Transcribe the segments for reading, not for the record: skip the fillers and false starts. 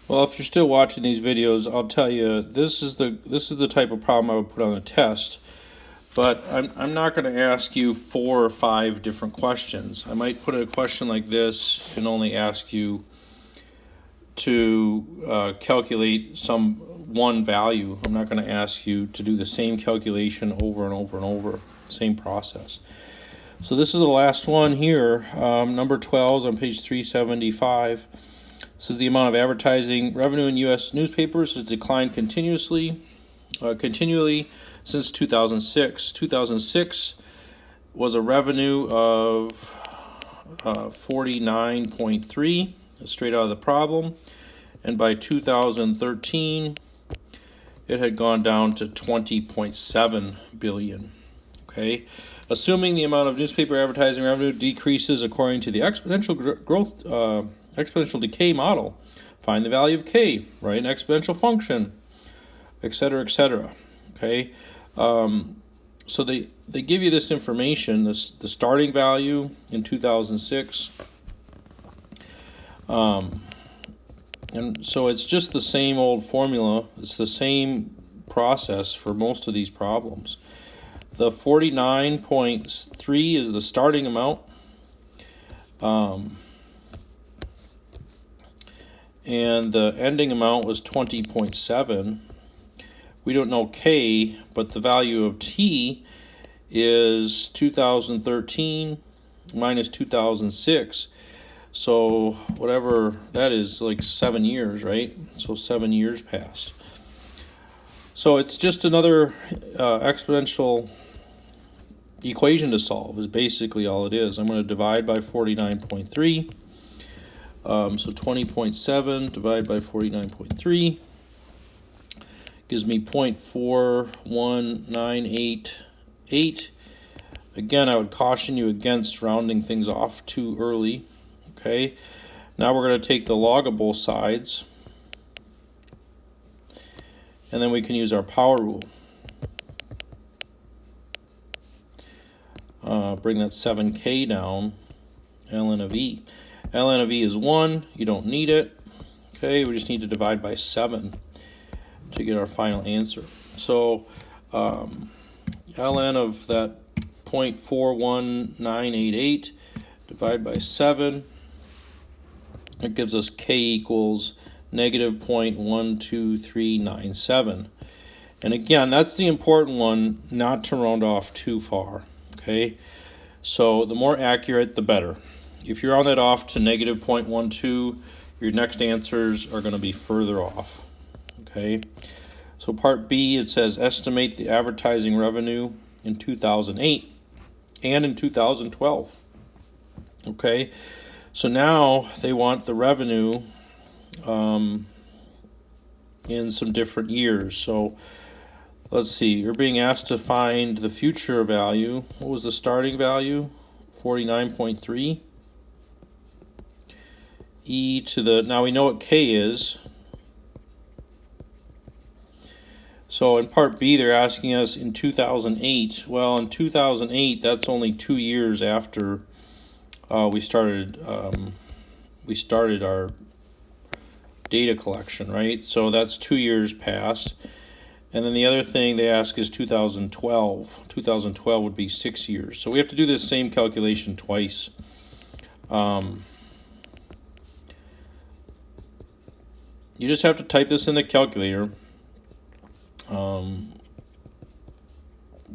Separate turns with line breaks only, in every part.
Well, if you're still watching these videos, I'll tell you this is the type of problem I would put on the test. But I'm not going to ask you 4 or 5 different questions. I might put a question like this and only ask you to calculate some one value. I'm not going to ask you to do the same calculation over and over and over, same process. So this is the last one here, number 12 on page 375. This is the amount of advertising revenue in U.S. newspapers has declined continually since 2006. 2006 was a revenue of 49.3, straight out of the problem, and by 2013 it had gone down to 20.7 billion. Okay, assuming the amount of newspaper advertising revenue decreases according to the exponential decay model, find the value of k, write an exponential function, etc., etc. Okay, so they give you this information, the starting value in 2006, and so it's just the same old formula. It's the same process for most of these problems. The 49.3 is the starting amount, and the ending amount was 20.7. We don't know k, but the value of t is 2013 minus 2006. So whatever that is, like 7 years, right? So 7 years passed. So it's just another exponential equation to solve is basically all it is. I'm going to divide by 49.3. So 20.7 divided by 49.3 gives me 0.41988. Again, I would caution you against rounding things off too early. Okay, now we're going to take the log of both sides, and then we can use our power rule. Bring that 7k down, ln of e. ln of e is 1, you don't need it. Okay, we just need to divide by 7 to get our final answer. So ln of that 0.41988 divided by 7, it gives us k equals negative 0.12397. And again, that's the important one, not to round off too far. Okay, so the more accurate, the better. If you round that off to negative 0.12, your next answers are going to be further off. Okay, so part B, it says estimate the advertising revenue in 2008 and in 2012. Okay, so now they want the revenue in some different years. So let's see, you're being asked to find the future value. What was the starting value? 49.3. E to the, now we know what k is. So in part B, they're asking us in 2008. Well, in 2008, that's only 2 years after we started our data collection, right? So that's 2 years past. And then the other thing they ask is 2012. 2012 would be 6 years. So we have to do this same calculation twice. You just have to type this in the calculator.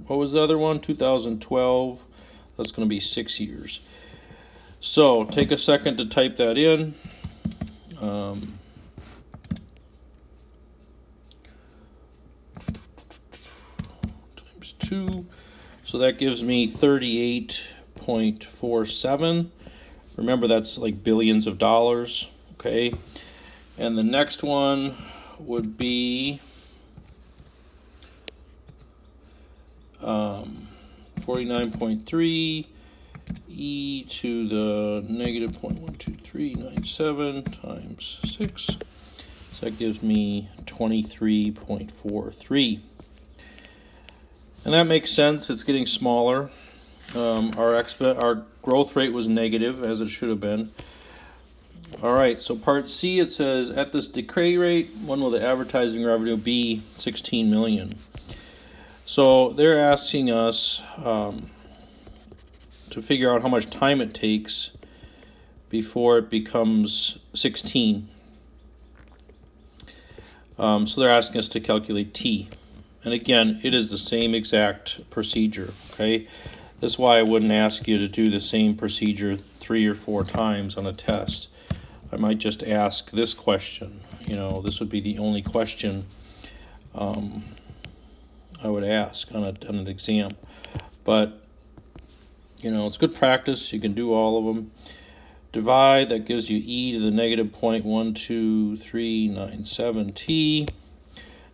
What was the other one? 2012. That's going to be 6 years. So take a second to type that in. Times 2. So that gives me 38.47. Remember, that's like billions of dollars. Okay. And the next one would be 49.3 e to the negative 0.12397 times 6. So that gives me 23.43. And that makes sense. It's getting smaller. Our growth rate was negative, as it should have been. All right, so part C, it says, at this decay rate, when will the advertising revenue be 16 million? So they're asking us to figure out how much time it takes before it becomes 16. So they're asking us to calculate T. And again, it is the same exact procedure, okay? That's why I wouldn't ask you to do the same procedure 3 or 4 times on a test. I might just ask this question. You know, this would be the only question I would ask on an exam. But, you know, it's good practice. You can do all of them. Divide, that gives you e to the negative 0.12397 t.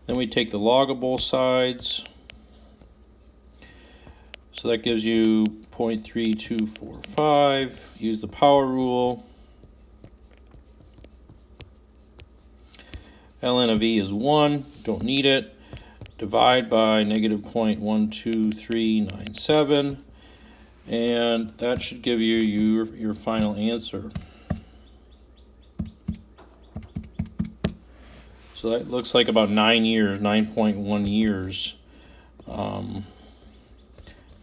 Then we take the log of both sides. So that gives you 0.3245. Use the power rule. ln of e is 1. Don't need it. Divide by negative 0.12397. And that should give you your final answer. So that looks like about 9 years, 9.1 years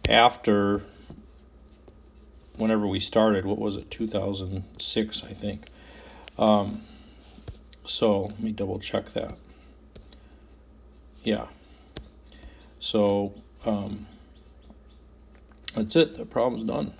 after whenever we started. What was it, 2006, I think. So let me double check that. Yeah. So that's it. The problem's done.